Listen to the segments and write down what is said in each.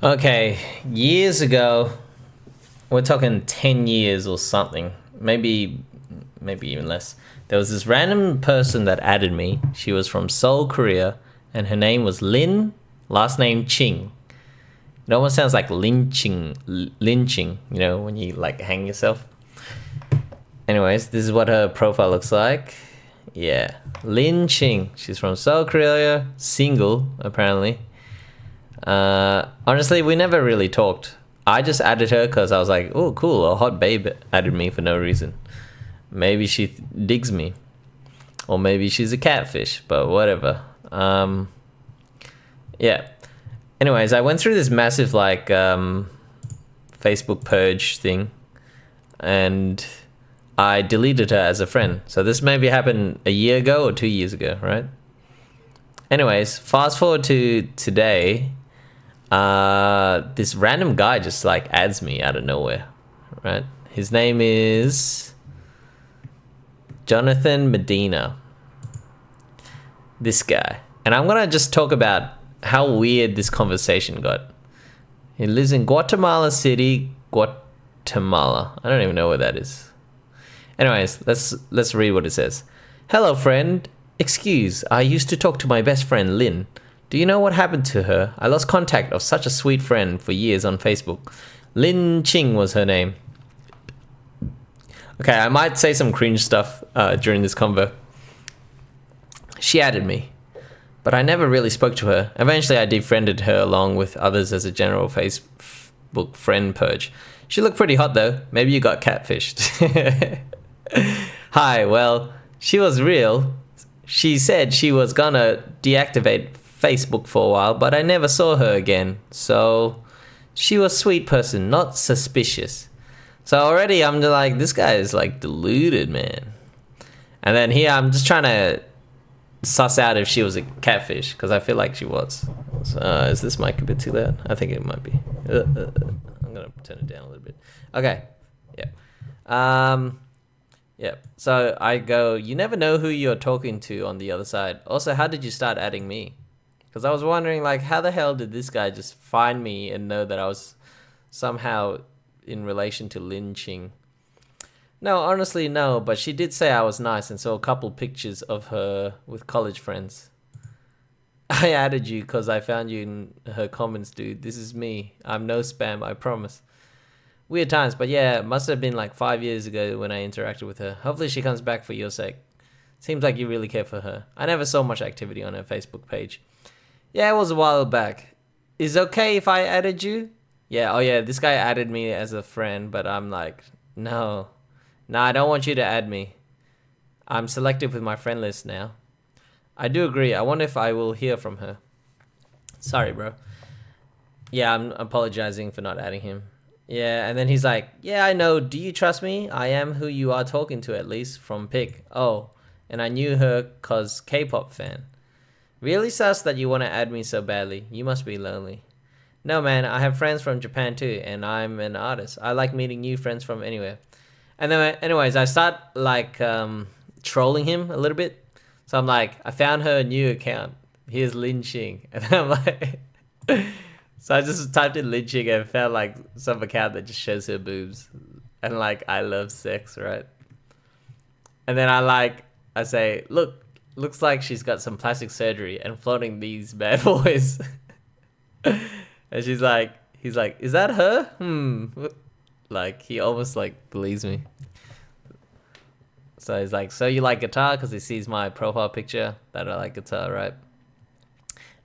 Okay, years ago, we're talking 10 years or something, maybe even less. There was this random person that added me. She was from Seoul, Korea, and her name was Lin, last name Ching. It almost sounds like lynching, when you like hang yourself. Anyways, this is what her profile looks like. Yeah, Lin Ching. She's from Seoul, Korea, single apparently. Honestly, we never really talked. I just added her because I was like, oh, cool, a hot babe added me for no reason. Maybe she digs me. Or maybe she's a catfish, but whatever. Yeah. Anyways, I went through this massive, Facebook purge thing. And I deleted her as a friend. So this maybe happened a year ago or 2 years ago, right? Anyways, fast forward to today. This random guy just adds me out of nowhere, right? His name is Jonathan Medina. This guy. And I'm gonna just talk about how weird this conversation got. He lives in Guatemala City, Guatemala. I don't even know where that is. Anyways, let's read what it says. Hello, friend. Excuse, I used to talk to my best friend Lynn. Do you know what happened to her? I lost contact of such a sweet friend for years on Facebook. Lin Ching was her name. Okay, I might say some cringe stuff during this convo. She added me, but I never really spoke to her. Eventually, I defriended her along with others as a general Facebook friend purge. She looked pretty hot though. Maybe you got catfished. Hi, well, she was real. She said she was gonna deactivate Facebook for a while, but I never saw her again. So she was a sweet person, not suspicious. So already I'm like, this guy is deluded, man. And then here I'm just trying to suss out if she was a catfish, because I feel like she was. Is this mic a bit too loud? I think it might be. I'm gonna turn it down a little bit. Okay. Yeah. Yeah. So I go, you never know who you're talking to on the other side. Also, how did you start adding me? Because I was wondering, how the hell did this guy just find me and know that I was somehow in relation to lynching? No, honestly, no. But she did say I was nice and saw a couple pictures of her with college friends. I added you because I found you in her comments, dude. This is me. I'm no spam, I promise. Weird times, but yeah, it must have been 5 years ago when I interacted with her. Hopefully she comes back for your sake. Seems like you really care for her. I never saw much activity on her Facebook page. Yeah, it was a while back. Is it okay if I added you? Yeah, oh yeah, this guy added me as a friend, but I'm like, no. No, I don't want you to add me. I'm selective with my friend list now. I do agree. I wonder if I will hear from her. Sorry, bro. Yeah, I'm apologizing for not adding him. Yeah, and then he's like, yeah, I know. Do you trust me? I am who you are talking to, at least, from Pic. Oh, and I knew her cause K-pop fan. Really sus that you want to add me so badly. You must be lonely. No, man, I have friends from Japan too, and I'm an artist. I like meeting new friends from anywhere. And then, anyways, I start trolling him a little bit. So I'm like, I found her new account. Here's lynching. And I'm like, so I just typed in lynching and found some account that just shows her boobs. And I love sex, right? And then I say, look, looks like she's got some plastic surgery and floating these bad boys. And he's like, is that her? He almost believes me. So he's like, so you like guitar? Because he sees my profile picture that I like guitar, right?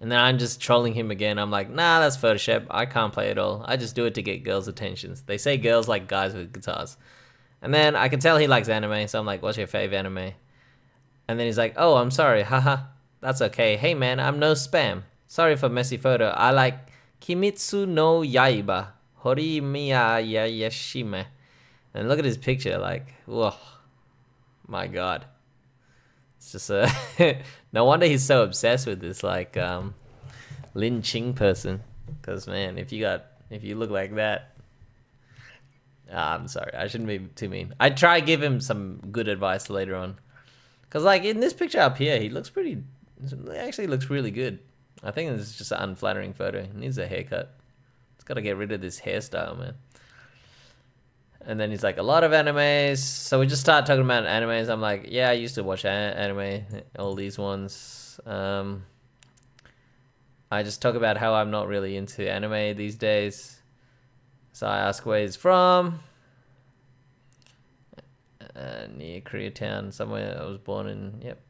And then I'm just trolling him again. I'm like, nah, that's Photoshop. I can't play at all. I just do it to get girls' attentions. They say girls like guys with guitars. And then I can tell he likes anime. So I'm like, what's your fave anime? And then he's like, oh, I'm sorry. Haha. That's okay. Hey, man, I'm no spam. Sorry for messy photo. I like Kimitsu no Yaiba. Horimiya Yashime. And look at his picture. Whoa. My God. It's just no wonder he's so obsessed with this Lin Ching person. Because, man, if you look like that. I'm sorry. I shouldn't be too mean. I'd try to give him some good advice later on. Because, in this picture up here, he actually looks really good. I think it's just an unflattering photo. He needs a haircut. It's gotta get rid of this hairstyle, man. And then he's like, a lot of animes. So we just start talking about animes. I'm like, yeah, I used to watch anime, all these ones. I just talk about how I'm not really into anime these days. So I ask where he's from. Near Koreatown, somewhere I was born in. Yep.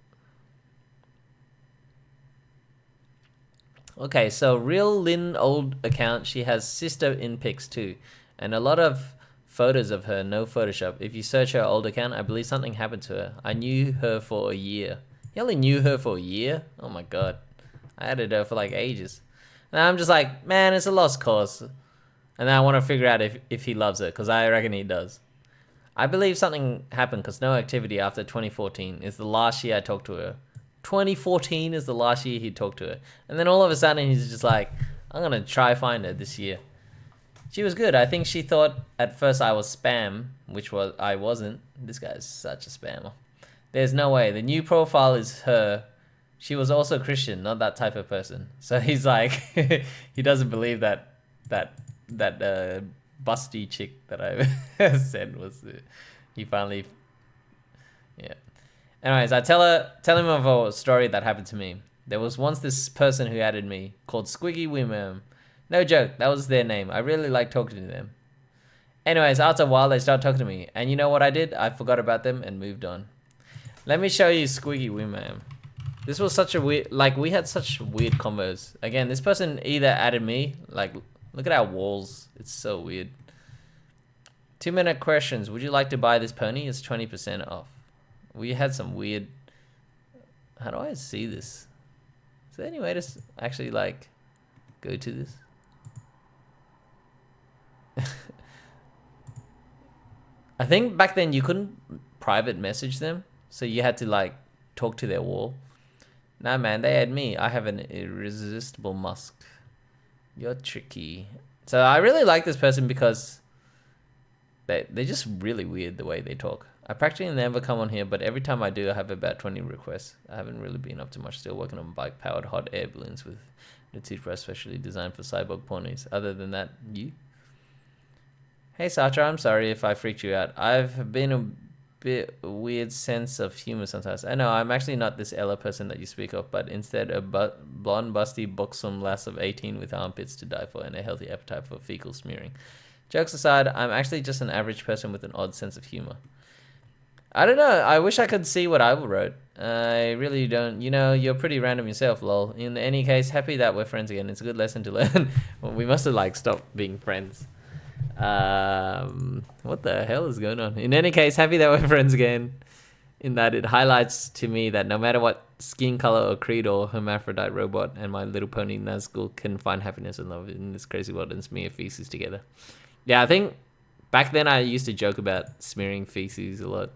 Okay, so real Lynn old account. She has sister in pics too, and a lot of photos of her. No Photoshop. If you search her old account, I believe something happened to her. I knew her for a year. You only knew her for a year? Oh my god, I added her for like ages. And I'm just like, man, it's a lost cause. And then I want to figure out if he loves her, because I reckon he does. I believe something happened because no activity after 2014 is the last year I talked to her. 2014 is the last year he talked to her. And then all of a sudden he's just like, I'm going to try find her this year. She was good. I think she thought at first I was spam, which was I wasn't. This guy's such a spammer. There's no way. The new profile is her. She was also Christian, not that type of person. So he's like, he doesn't believe that busty chick that I said was he finally, yeah. Anyways, I tell him of a story that happened to me. There was once this person who added me called Squiggy Wimmerm. No joke, that was their name. I really like talking to them. Anyways, after a while they started talking to me, and you know what I did? I forgot about them and moved on. Let me show you Squiggy Wimmerm. This was such a weird, like we had such weird combos. Again, this person either added me, like look at our walls. It's so weird. 2-minute questions. Would you like to buy this pony? It's 20% off. We had some weird... How do I see this? Is there any way to actually, like, go to this? I think back then you couldn't private message them. So you had to, like, talk to their wall. Nah, man, they had me. I have an irresistible musk. You're tricky. So I really like this person because they're just really weird the way they talk. I practically never come on here, but every time I do, I have about 20 requests. I haven't really been up to much. Still working on bike-powered hot air balloons with the toothbrush specially designed for cyborg ponies. Other than that, you? Hey, Satra, I'm sorry if I freaked you out. I've been a bit weird sense of humor sometimes. I know, I'm actually not this Ella person that you speak of, but instead a blonde, busty, buxom lass of 18 with armpits to die for and a healthy appetite for fecal smearing. Jokes aside, I'm actually just an average person with an odd sense of humor. I don't know. I wish I could see what I wrote. I really don't. You know, you're pretty random yourself, lol. In any case, happy that we're friends again. It's a good lesson to learn. Well, we must have, like, stopped being friends. What the hell is going on? In any case, happy that we're friends again. In that it highlights to me that no matter what skin color or creed or hermaphrodite robot and my little pony Nazgul can find happiness and love in this crazy world and smear feces together. Yeah, I think back then I used to joke about smearing feces a lot.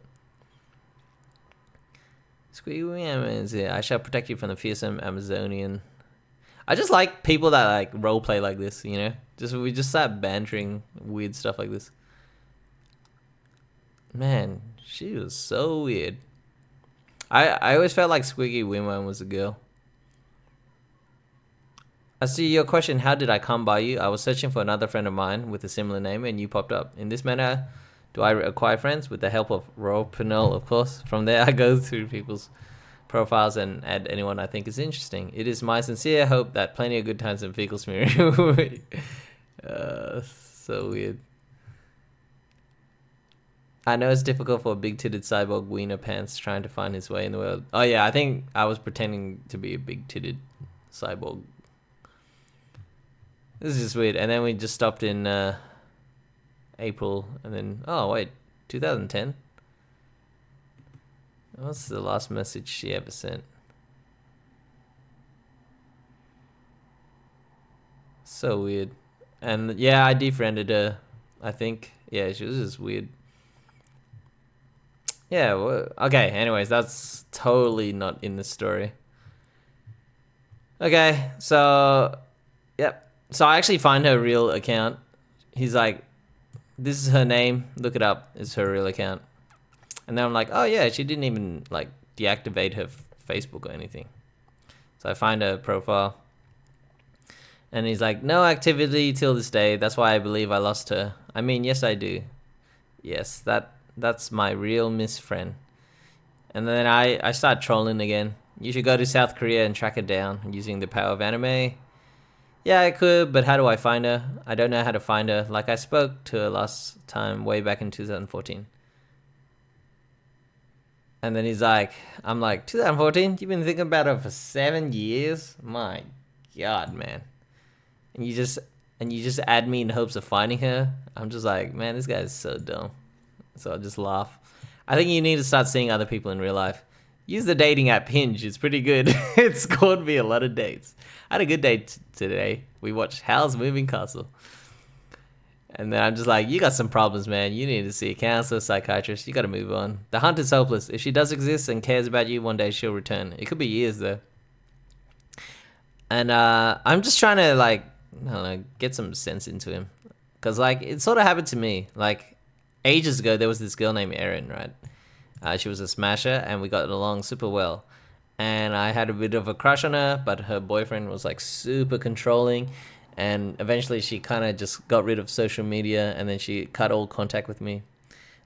Squeaky, I shall protect you from the fearsome Amazonian. I just like people that like roleplay like this, you know? We just start bantering weird stuff like this. Man, she was so weird. I always felt like Squiggy Wimwan was a girl. As to your question, how did I come by you? I was searching for another friend of mine with a similar name and you popped up. In this manner, do I acquire friends? With the help of Ropanel, of course. From there, I go through people's profiles and add anyone I think is interesting. It is my sincere hope that plenty of good times and fecal smearing. So weird. I know it's difficult for a big-titted cyborg wiener pants trying to find his way in the world. Oh yeah, I think I was pretending to be a big-titted cyborg. This is just weird. And then we just stopped in April, and then, oh wait, 2010? What's the last message she ever sent? So weird. And yeah, I defriended her, I think. Yeah, she was just weird. Yeah, well, okay, anyways, that's totally not in the story. Okay, so, yep. So I actually find her real account. He's like, this is her name, look it up, it's her real account. And then I'm like, oh yeah, she didn't even like deactivate her Facebook or anything. So I find her profile. And he's like, no activity till this day. That's why I believe I lost her. I mean, yes, I do. Yes, that's my real Miss friend. And then I start trolling again. You should go to South Korea and track her down using the power of anime. Yeah, I could, but how do I find her? I don't know how to find her. Like, I spoke to her last time way back in 2014. And then he's like, I'm like, 2014? You've been thinking about her for 7 years? My God, man. And you just add me in hopes of finding her. I'm just like, man, this guy's so dumb. So I just laugh. I think you need to start seeing other people in real life. Use the dating app Hinge. It's pretty good. It scored me a lot of dates. I had a good date today. We watched Howl's Moving Castle. And then I'm just like, you got some problems, man. You need to see a counselor, psychiatrist. You got to move on. The hunt is hopeless. If she does exist and cares about you, one day she'll return. It could be years, though. And I'm just trying to, like, I don't know, get some sense into him. Because, like, it sort of happened to me. Like, ages ago, there was this girl named Erin, right? She was a smasher, and we got along super well. And I had a bit of a crush on her, but her boyfriend was, like, super controlling. And eventually she kind of just got rid of social media, and then she cut all contact with me.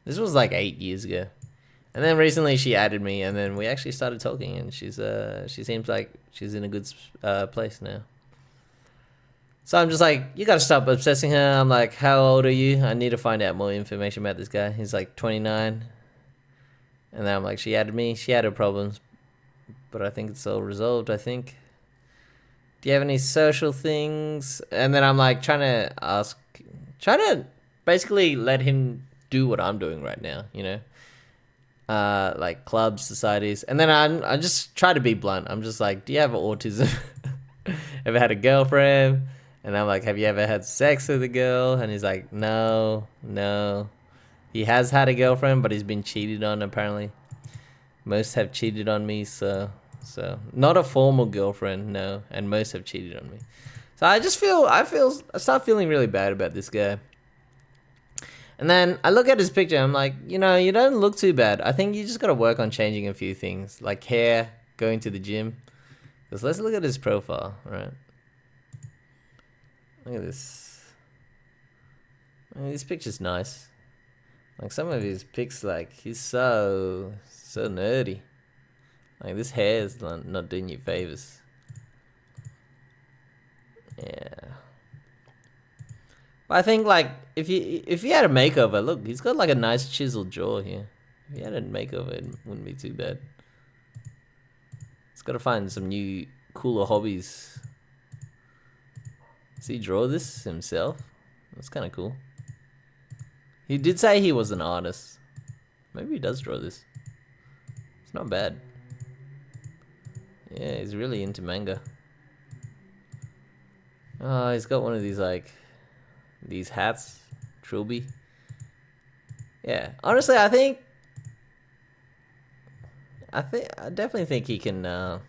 This was, like, 8 years ago. And then recently she added me, and then we actually started talking, and she seems like she's in a good place now. So I'm just like, you gotta stop obsessing her. I'm like, how old are you? I need to find out more information about this guy. He's like 29. And then I'm like, she added me. She had her problems, but I think it's all resolved, I think. Do you have any social things? And then I'm like, trying to basically let him do what I'm doing right now, you know? Like clubs, societies. And then I just try to be blunt. I'm just like, do you have autism? Ever had a girlfriend? And I'm like, have you ever had sex with a girl? And he's like, no. He has had a girlfriend, but he's been cheated on, apparently. Most have cheated on me, so not a formal girlfriend, no. And most have cheated on me. So I start feeling really bad about this guy. And then I look at his picture, I'm like, you know, you don't look too bad. I think you just gotta work on changing a few things, like hair, going to the gym. Because let's look at his profile, right? Look at this. I mean, this picture's nice. Like, some of his pics, like, he's so nerdy. Like, this hair is not doing you favors. Yeah. But I think, like, if he had a makeover, look, he's got, like, a nice chiseled jaw here. If he had a makeover, it wouldn't be too bad. He's got to find some new, cooler hobbies. Does he draw this himself? That's kind of cool. He did say he was an artist. Maybe he does draw this. It's not bad. Yeah, he's really into manga. Oh, he's got one of these, like, these hats. Trilby. Yeah, honestly, I definitely think he can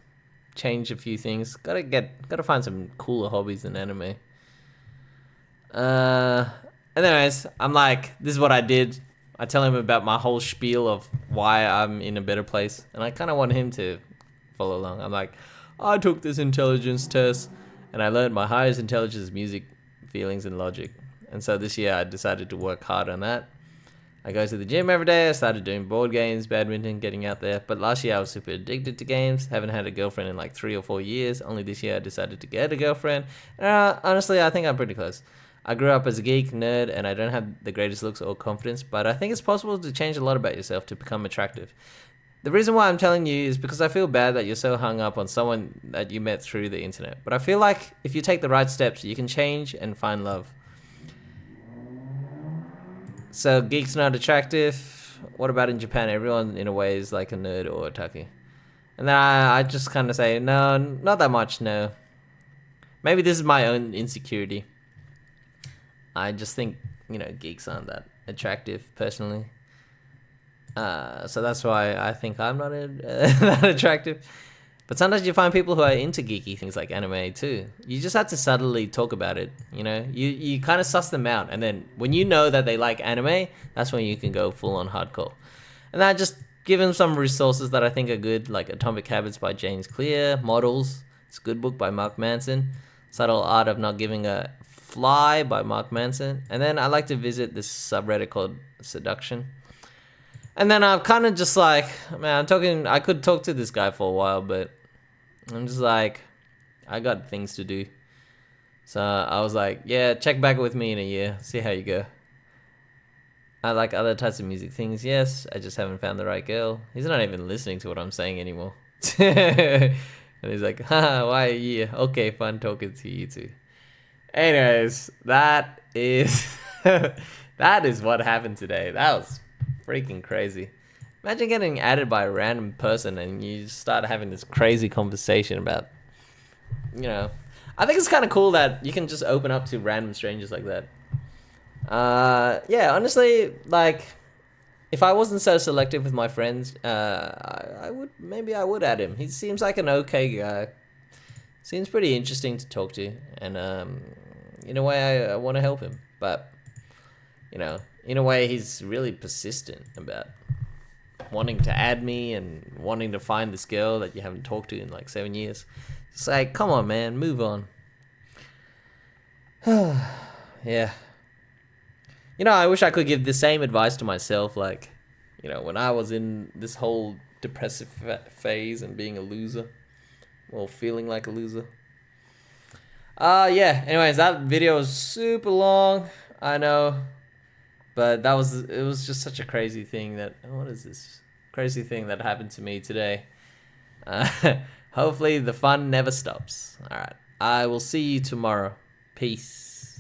change a few things. Gotta find some cooler hobbies than anime. Anyways, I'm like, this is what I did. I tell him about my whole spiel of why I'm in a better place, and I kind of want him to follow along. I'm like, I took this intelligence test, and I learned my highest intelligence is music, feelings, and logic. And so this year I decided to work hard on that. I go to the gym every day. I started doing board games, badminton, getting out there. But last year I was super addicted to games. Haven't had a girlfriend in like 3 or 4 years. Only this year I decided to get a girlfriend. Honestly, I think I'm pretty close. I grew up as a geek, nerd, and I don't have the greatest looks or confidence, but I think it's possible to change a lot about yourself to become attractive. The reason why I'm telling you is because I feel bad that you're so hung up on someone that you met through the internet. But I feel like if you take the right steps, you can change and find love. So, geeks not attractive. What about in Japan? Everyone, in a way, is like a nerd or otaku. And then I just kind of say, no, not that much, no. Maybe this is my own insecurity. I just think, geeks aren't that attractive, personally. So that's why I think I'm not that attractive. But sometimes you find people who are into geeky things like anime too. You just have to subtly talk about it, You kind of suss them out. And then when you know that they like anime, that's when you can go full on hardcore. And I just give them some resources that I think are good, like Atomic Habits by James Clear, Models. It's a good book by Mark Manson. Subtle Art of Not Giving a Fly by Mark Manson. And then I like to visit this subreddit called Seduction. And then I'm kind of just like, man, I could talk to this guy for a while, but I'm just like, I got things to do. So I was like, yeah, check back with me in a year, see how you go. I like other types of music things, yes. I just haven't found the right girl. He's not even listening to what I'm saying anymore. And he's like, haha, why a year? Okay, fun talking to you too. Anyways, that is that is what happened today. That was freaking crazy. Imagine getting added by a random person and you start having this crazy conversation about, you know. I think it's kind of cool that you can just open up to random strangers like that. Yeah, honestly, like, if I wasn't so selective with my friends, I would add him. He seems like an okay guy. Seems pretty interesting to talk to, and in a way, I want to help him. But in a way, he's really persistent about wanting to add me and wanting to find this girl that you haven't talked to in like 7 years. It's like, come on, man, move on. Yeah. I wish I could give the same advice to myself, like, when I was in this whole depressive phase and being a loser, or feeling like a loser. Yeah, anyways, that video was super long, I know, but it was just such a crazy thing what is this? Crazy thing that happened to me today. Hopefully the fun never stops. Alright, I will see you tomorrow. Peace.